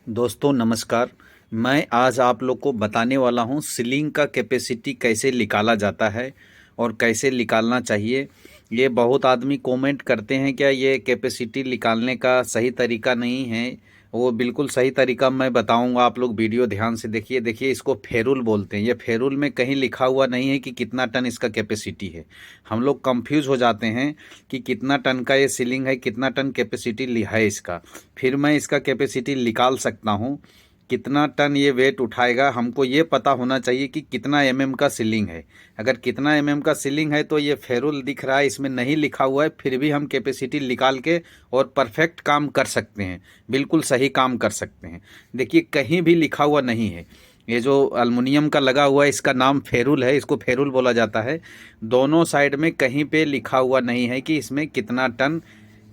दोस्तों नमस्कार। मैं आज आप लोग को बताने वाला हूँ सीलिंग का कैपेसिटी कैसे निकाला जाता है और कैसे निकालना चाहिए। ये बहुत आदमी कमेंट करते हैं क्या ये कैपेसिटी निकालने का सही तरीका नहीं है। वो बिल्कुल सही तरीका मैं बताऊंगा, आप लोग वीडियो ध्यान से देखिए। देखिए इसको फेरुल बोलते हैं। ये फेरुल में कहीं लिखा हुआ नहीं है कि कितना टन इसका कैपेसिटी है। हम लोग कंफ्यूज हो जाते हैं कि कितना टन का ये सीलिंग है, कितना टन कैपेसिटी है इसका। फिर मैं इसका कैपेसिटी निकाल सकता हूँ कितना टन ये वेट उठाएगा। हमको ये पता होना चाहिए कि कितना एमएम का सीलिंग है। अगर कितना एमएम का सीलिंग है तो ये फेरुल दिख रहा है, इसमें नहीं लिखा हुआ है, फिर भी हम कैपेसिटी निकाल के और परफेक्ट काम कर सकते हैं, बिल्कुल सही काम कर सकते हैं। देखिए कहीं भी लिखा हुआ नहीं है। ये जो अल्मुनियम का लगा हुआ है इसका नाम फेरुल है, इसको फेरुल बोला जाता है। दोनों साइड में कहीं पे लिखा हुआ नहीं है कि इसमें कितना टन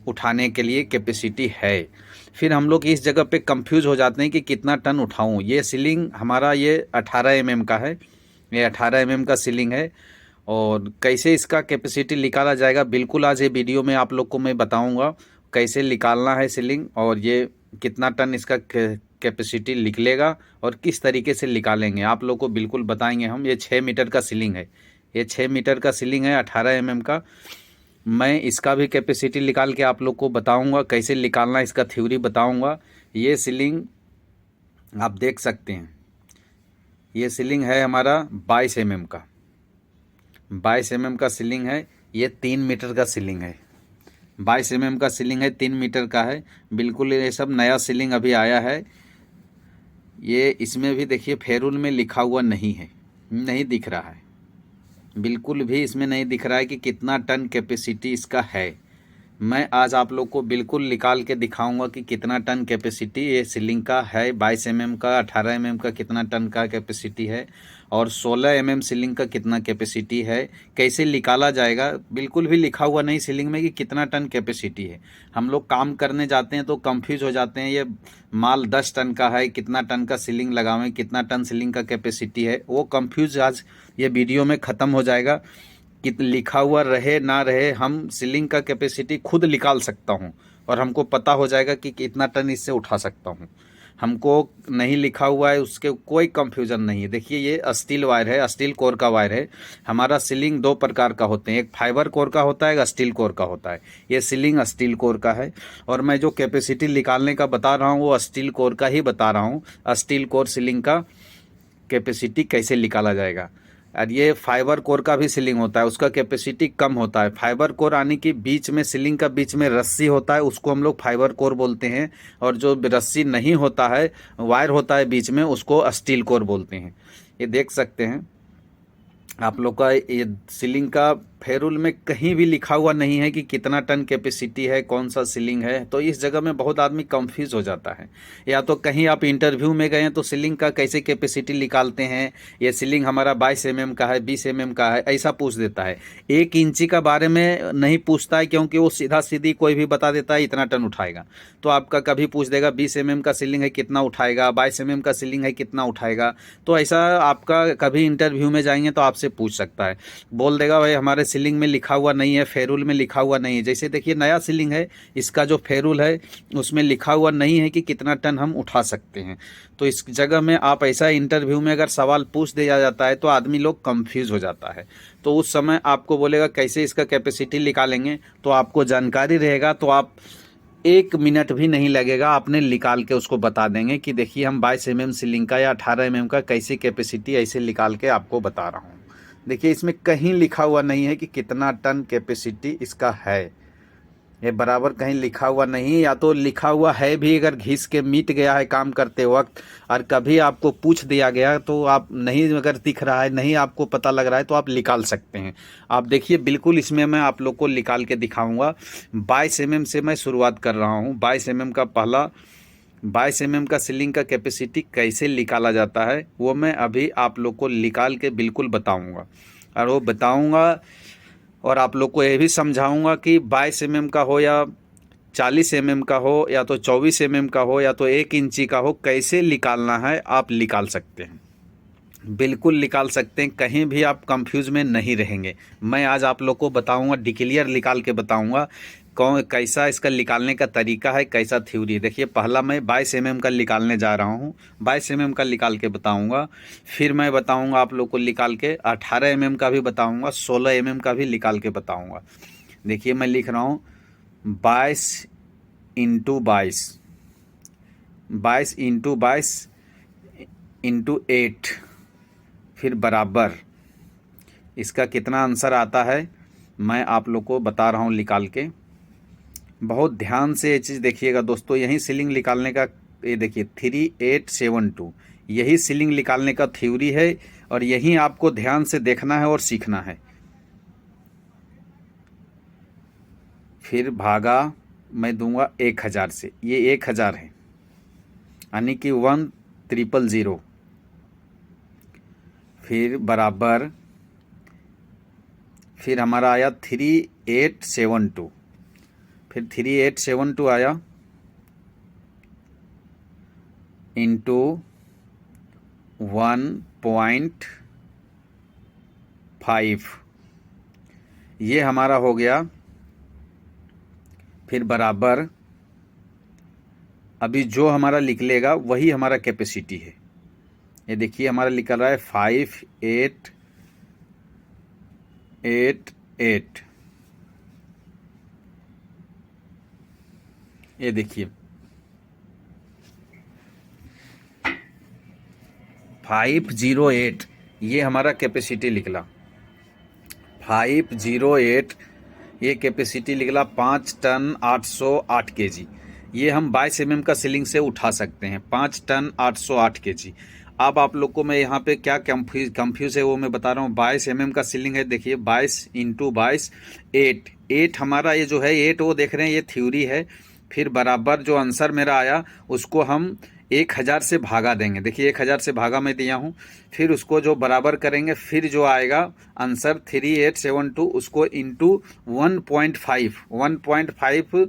उठाने के लिए कैपेसिटी है। फिर हम लोग इस जगह पे कंफ्यूज हो जाते हैं कि कितना टन उठाऊं। ये सीलिंग हमारा ये 18 एमएम का है, ये 18 एमएम का सीलिंग है। और कैसे इसका कैपेसिटी निकाला जाएगा बिल्कुल आज ये वीडियो में आप लोग को मैं बताऊंगा कैसे निकालना है सीलिंग, और ये कितना टन इसका कैपेसिटी निकलेगा और किस तरीके से निकालेंगे आप लोग को बिल्कुल बताएंगे हम। ये 6 मीटर का सीलिंग है, ये 6 मीटर का सीलिंग है 18 एमएम का। मैं इसका भी कैपेसिटी निकाल के आप लोग को बताऊंगा कैसे निकालना, इसका थ्योरी बताऊंगा। ये सीलिंग आप देख सकते हैं, ये सीलिंग है हमारा 22 एमएम का, 22 एमएम का सीलिंग है। ये 3 मीटर का सीलिंग है, 22 एमएम का सीलिंग है, 3 मीटर का है। बिल्कुल ये सब नया सीलिंग अभी आया है। ये इसमें भी देखिए फेरुल में लिखा हुआ नहीं है, नहीं दिख रहा है, बिल्कुल भी इसमें नहीं दिख रहा है कि कितना टन कैपेसिटी इसका है। मैं आज आप लोग को बिल्कुल निकाल के दिखाऊंगा कि कितना टन कैपेसिटी ये सीलिंग का है। 22 एमएम का, 18 एमएम का कितना टन का कैपेसिटी है और 16 एमएम सीलिंग का कितना कैपेसिटी है, कैसे निकाला जाएगा। बिल्कुल भी लिखा हुआ नहीं सीलिंग में कि कितना टन कैपेसिटी है। हम लोग काम करने जाते हैं तो कंफ्यूज हो जाते हैं, ये माल 10 टन का है, कितना टन का सीलिंग लगावें, कितना टन सीलिंग का कैपेसिटी है, वो कंफ्यूज आज ये वीडियो में ख़त्म हो जाएगा। कि लिखा हुआ रहे ना रहे, हम सीलिंग का कैपेसिटी खुद निकाल सकता हूँ और हमको पता हो जाएगा कि कितना टन इससे उठा सकता हूँ। हमको नहीं लिखा हुआ है उसके कोई कंफ्यूजन नहीं है। देखिए ये स्टील वायर है, स्टील कोर का वायर है। हमारा सीलिंग 2 प्रकार का होते हैं, एक फाइबर कोर का होता है, एक स्टील कोर का होता है। ये सीलिंग स्टील कोर का है और मैं जो कैपेसिटी निकालने का बता रहा हूँ वो स्टील कोर का ही बता रहा हूँ। स्टील कोर सीलिंग का कैपेसिटी कैसे निकाला जाएगा। और ये फाइबर कोर का भी सीलिंग होता है, उसका कैपेसिटी कम होता है। फाइबर कोर आने की बीच में सीलिंग का बीच में रस्सी होता है, उसको हम लोग फाइबर कोर बोलते हैं। और जो रस्सी नहीं होता है, वायर होता है बीच में, उसको स्टील कोर बोलते हैं। ये देख सकते हैं आप लोग का ये सीलिंग का फेरुल में कहीं भी लिखा हुआ नहीं है कि कितना टन कैपेसिटी है, कौन सा सीलिंग है। तो इस जगह में बहुत आदमी कंफ्यूज हो जाता है। या तो कहीं आप इंटरव्यू में गए हैं तो सीलिंग का कैसे कैपेसिटी निकालते हैं, ये सीलिंग हमारा 22 एमएम का है, 20 एमएम का है, ऐसा पूछ देता है। 1 इंची का बारे में नहीं पूछता है, क्योंकि वो सीधा सीधी कोई भी बता देता है इतना टन उठाएगा। तो आपका कभी पूछ देगा 20 एमएम का सीलिंग है कितना उठाएगा, 22 एमएम का सीलिंग है कितना उठाएगा। तो ऐसा आपका कभी इंटरव्यू में जाएंगे तो आपसे पूछ सकता है, बोल देगा भाई हमारे सीलिंग में लिखा हुआ नहीं है, फेरुल में लिखा हुआ नहीं है। जैसे देखिए नया सीलिंग है, इसका जो फेरुल है उसमें लिखा हुआ नहीं है कि कितना टन हम उठा सकते हैं। तो इस जगह में आप ऐसा इंटरव्यू में अगर सवाल पूछ दिया जाता है तो आदमी लोग कंफ्यूज हो जाता है। तो उस समय आपको बोलेगा कैसे इसका कैपेसिटी निकालेंगे, तो आपको जानकारी रहेगा तो आप 1 मिनट भी नहीं लगेगा, आपने निकाल के उसको बता देंगे कि देखिए हम 22 एमएम सीलिंग का या 18 एमएम का कैसे कैपेसिटी ऐसे निकाल के आपको बता रहा हूँ। देखिए इसमें कहीं लिखा हुआ नहीं है कि कितना टन कैपेसिटी इसका है, ये बराबर कहीं लिखा हुआ नहीं। या तो लिखा हुआ है भी अगर घिस के मिट गया है काम करते वक्त, और कभी आपको पूछ दिया गया तो आप नहीं, अगर दिख रहा है नहीं आपको पता लग रहा है तो आप निकाल सकते हैं। आप देखिए बिल्कुल इसमें मैं आप लोग को निकाल के दिखाऊंगा। 22 एमएम से मैं शुरुआत कर रहा हूँ। 22 एमएम का पहला 22 एमएम का सीलिंग का कैपेसिटी कैसे निकाला जाता है वो मैं अभी आप लोग को निकाल के बिल्कुल बताऊंगा। और वो बताऊंगा और आप लोग को ये भी समझाऊंगा कि 22 एमएम का हो या 40 एमएम का हो या तो 24 एमएम का हो या तो 1 इंची का हो, कैसे निकालना है आप निकाल सकते हैं, बिल्कुल निकाल सकते हैं। कहीं भी आप कंफ्यूज में नहीं रहेंगे। मैं आज आप लोग को बताऊंगा, डिक्लियर निकाल के बताऊंगा कौन कैसा इसका निकालने का तरीका है, कैसा थ्योरी है। देखिए पहला मैं 22 mm का निकालने जा रहा हूँ, 22 mm का निकाल के बताऊँगा। फिर मैं बताऊँगा आप लोग को निकाल के 18 mm का भी बताऊँगा, 16 mm का भी निकाल के बताऊँगा। देखिए मैं लिख रहा हूँ 22 इंटू 22, 22 इंटू 22 इंटू 8, फिर बराबर इसका कितना आंसर आता है मैं आप लोग को बता रहा हूँ निकाल के। बहुत ध्यान से ये चीज़ देखिएगा दोस्तों। यही सीलिंग निकालने का, ये देखिए 3872, यही सीलिंग निकालने का थ्योरी है और यही आपको ध्यान से देखना है और सीखना है। फिर भागा मैं दूंगा 1000 से, ये 1000 है यानी कि 1300। फिर बराबर फिर हमारा आया 3872, फिर 3872 आया इंटू 1.5, ये हमारा हो गया। फिर बराबर अभी जो हमारा निकलेगा वही हमारा कैपेसिटी है। ये देखिए हमारा निकल रहा है 5888। ये देखिए 508, ये हमारा कैपेसिटी निकला 508, ये कैपेसिटी निकला 5 टन 808 केजी। ये हम 22 mm का सीलिंग से उठा सकते हैं, 5 टन 808 केजी। अब आप लोग को मैं यहाँ पे क्या कंफ्यूज है वो मैं बता रहा हूँ। 22 mm का सीलिंग है, देखिए 22 इंटू 22 8 हमारा ये जो है 8 वो देख रहे हैं ये थ्योरी है। फिर बराबर जो आंसर मेरा आया उसको हम 1000 से भागा देंगे। देखिए 1000 से भागा मैं दिया हूँ, फिर उसको जो बराबर करेंगे, फिर जो आएगा आंसर 3872 उसको इंटू 1.5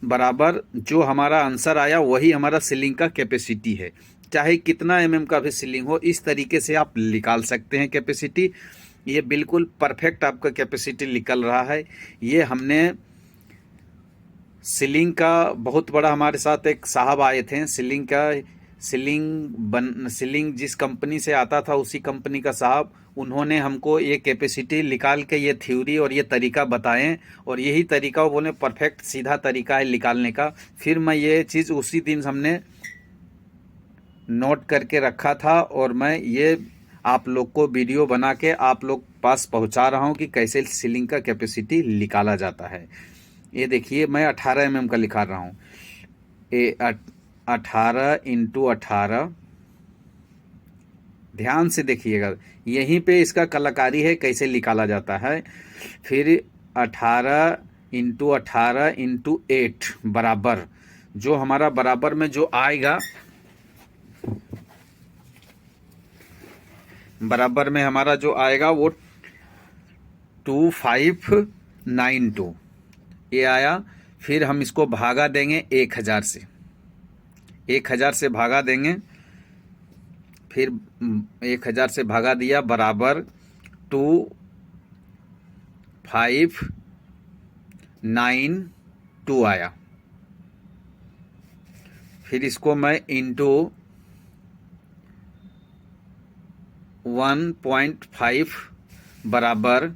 बराबर जो हमारा आंसर आया वही हमारा सीलिंग का कैपेसिटी है। चाहे कितना mm का भी सीलिंग हो, इस तरीके से आप निकाल सकते हैं कैपेसिटी। ये बिल्कुल परफेक्ट आपका कैपेसिटी निकल रहा है। ये हमने सीलिंग का बहुत बड़ा, हमारे साथ एक साहब आए थे सीलिंग जिस कंपनी से आता था उसी कंपनी का साहब, उन्होंने हमको ये कैपेसिटी निकाल के ये थ्योरी और ये तरीका बताएं और यही तरीका वो बोले परफेक्ट सीधा तरीका है निकालने का। फिर मैं ये चीज़ उसी दिन हमने नोट करके रखा था और मैं ये आप लोग को वीडियो बना के आप लोग पास पहुंचा रहा हूं कि कैसे सीलिंग का कैपेसिटी निकाला जाता है। ये देखिए मैं 18 mm का लिखा रहा हूँ, 18 इंटू 18, ध्यान से देखिएगा यहीं पे इसका कलाकारी है कैसे निकाला जाता है। फिर 18 इंटू 18 इंटू 8 बराबर जो हमारा बराबर में जो आएगा, बराबर में हमारा जो आएगा वो 2592 ये आया। फिर हम इसको भागा देंगे 1000 से, 1000 से भागा देंगे। फिर 1000 से भागा दिया बराबर 2592 आया। फिर इसको मैं इंटू 1.5 बराबर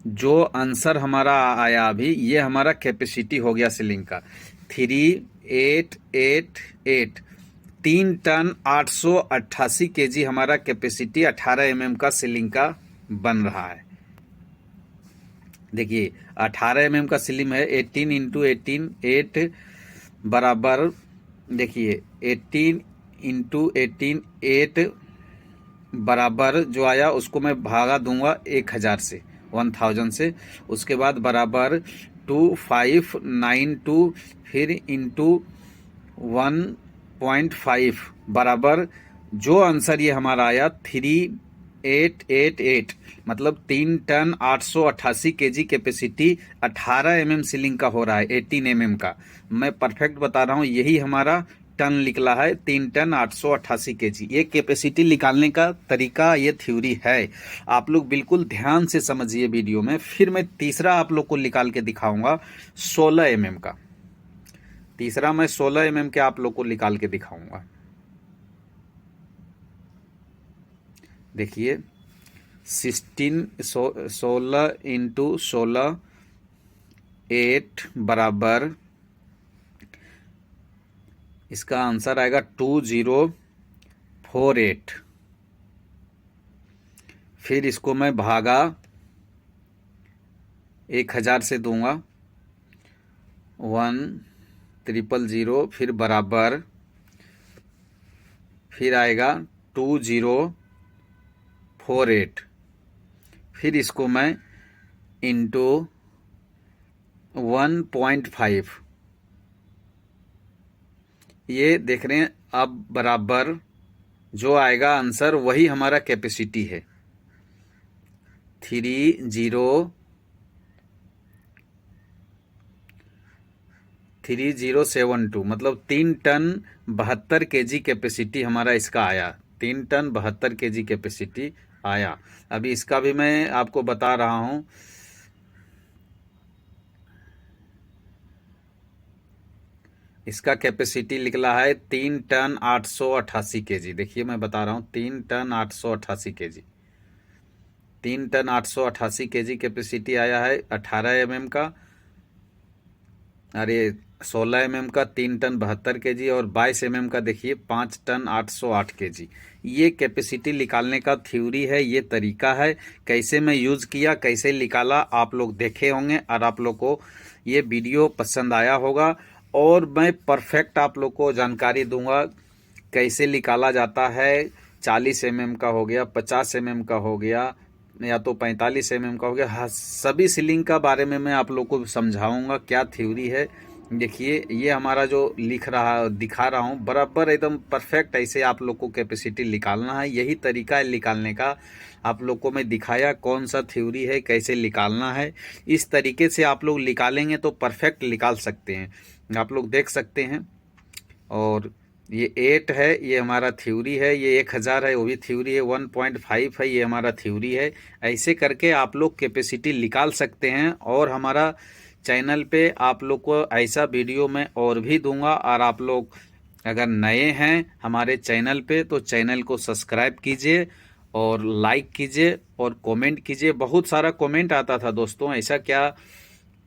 जो आंसर हमारा आया अभी, ये हमारा कैपेसिटी हो गया सीलिंग का 3888, 3 टन 888 केजी हमारा कैपेसिटी 18 mm का सीलिंग का बन रहा है। देखिए 18 mm का सीलिंग है, 18 इंटू 18 8 बराबर, देखिए 18 इंटू 18 8 बराबर जो आया उसको मैं भागा दूंगा 1000 से, 1000 से। उसके बाद बराबर 2592 फिर इंटू 1.5 बराबर जो आंसर ये हमारा आया 3888, मतलब 3 ton 888 KG capacity 18 mm ceiling का हो रहा है, 18 mm का। मैं परफेक्ट बता रहा हूँ, यही हमारा टन निकला है, 3 टन 888 kg। ये कैपेसिटी निकालने का तरीका, ये थ्योरी है। आप लोग बिल्कुल ध्यान से समझिए वीडियो में। फिर मैं तीसरा आप लोग को निकाल के दिखाऊंगा 16 mm का। तीसरा मैं 16 mm के आप लोग को निकाल के दिखाऊंगा। देखिए 16 इंटू 16 8 बराबर, इसका आंसर आएगा 2048। फिर इसको मैं भागा 1000 से दूंगा, 1000, फिर बराबर, फिर आएगा 2048। फिर इसको मैं इंटू 1.5, ये देख रहे हैं। अब बराबर जो आएगा आंसर वही हमारा कैपेसिटी है, 3072, मतलब 3 टन 72 kg कैपेसिटी हमारा इसका आया। 3 टन 72 kg कैपेसिटी आया। अभी इसका भी मैं आपको बता रहा हूं। इसका कैपेसिटी निकला है 3 टन 888 kg। देखिए मैं बता रहा हूं, 3 ton 888 kg, 3 ton 888 kg capacity आया है 18 mm का। अरे 16 mm का 3 टन 72 kg, और 22 mm का देखिए 5 टन 808 kg। ये कैपेसिटी निकालने का थ्योरी है, ये तरीका है। कैसे मैं यूज़ किया, कैसे निकाला, आप लोग देखे होंगे और आप लोग को ये वीडियो पसंद आया होगा। और मैं परफेक्ट आप लोग को जानकारी दूंगा कैसे निकाला जाता है। 40 mm का हो गया, 50 mm का हो गया, या तो 45 mm का हो गया। हाँ, सभी सीलिंग का बारे में मैं आप लोग को समझाऊंगा क्या थ्योरी है। देखिए ये हमारा जो दिखा रहा हूँ बराबर एकदम परफेक्ट, ऐसे आप लोग को कैपेसिटी निकालना है। यही तरीका है निकालने का। आप लोग को मैं दिखाया कौन सा थ्योरी है, कैसे निकालना है। इस तरीके से आप लोग निकालेंगे तो परफेक्ट निकाल सकते हैं। आप लोग देख सकते हैं। और ये 8 है, ये हमारा थ्योरी है। ये 1000 है, वो भी थ्योरी है। 1.5 है, ये हमारा थ्योरी है। ऐसे करके आप लोग कैपेसिटी निकाल सकते हैं। और हमारा चैनल पे आप लोग को ऐसा वीडियो मैं और भी दूंगा। और आप लोग अगर नए हैं हमारे चैनल पे तो चैनल को सब्सक्राइब कीजिए और लाइक कीजिए और कमेंट कीजिए। बहुत सारा कमेंट आता था दोस्तों, ऐसा क्या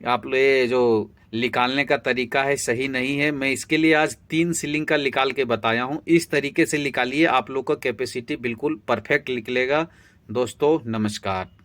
आप लोग ये जो निकालने का तरीका है सही नहीं है। मैं इसके लिए आज 3 सीलिंग का निकाल के बताया हूं। इस तरीके से निकालिए, आप लोग का कैपेसिटी बिल्कुल परफेक्ट निकलेगा। दोस्तों नमस्कार।